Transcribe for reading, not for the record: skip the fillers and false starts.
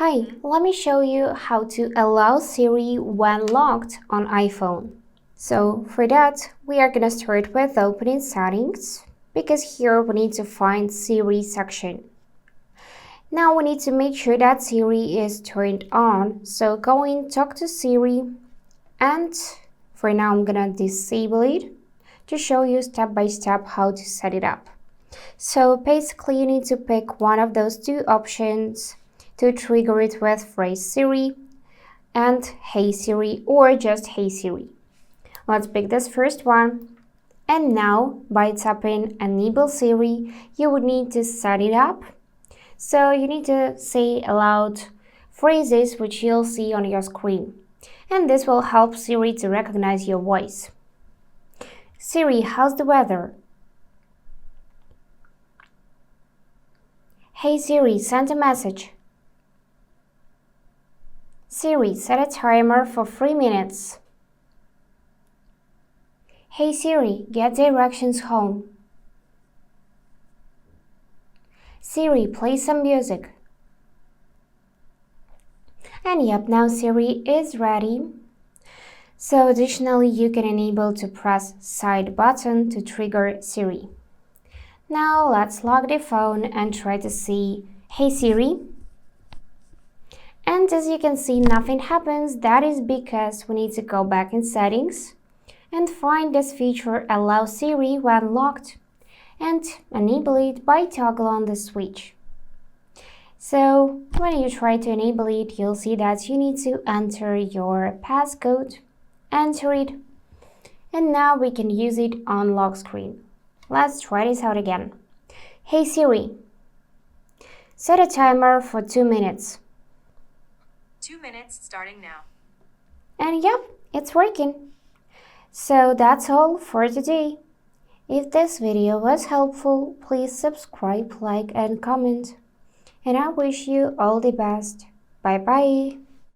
Hi, let me show you how to allow Siri when locked on iPhone. So for that, we are gonna start with opening settings because here we need to find Siri section. Now we need to make sure that Siri is turned on. So go in, talk to Siri, and for now I'm gonna disable it to show you step by step how to set it up. So basically you need to pick one of those two options to trigger it with phrase Siri and Hey Siri or just Hey Siri. Let's pick this first one. And now by tapping Enable Siri, you would need to set it up. So you need to say aloud phrases which you'll see on your screen. And this will help Siri to recognize your voice. Siri, how's the weather? Hey Siri, send a message. Siri, set a timer for 3 minutes. Hey Siri, get directions home. Siri, play some music. And yep, now Siri is ready. So additionally, you can enable to press side button to trigger Siri. Now let's lock the phone and try to see Hey Siri. And as you can see, nothing happens. That is because we need to go back in settings and find this feature Allow Siri when locked and enable it by toggle on the switch. So when you try to enable it, you'll see that you need to enter your passcode, enter it, and now we can use it on lock screen. Let's try this out again. Hey Siri, set a timer for 2 minutes. 2 minutes starting now. And yep, it's working. So that's all for today. If this video was helpful, please subscribe, like and comment. And I wish you all the best. Bye bye.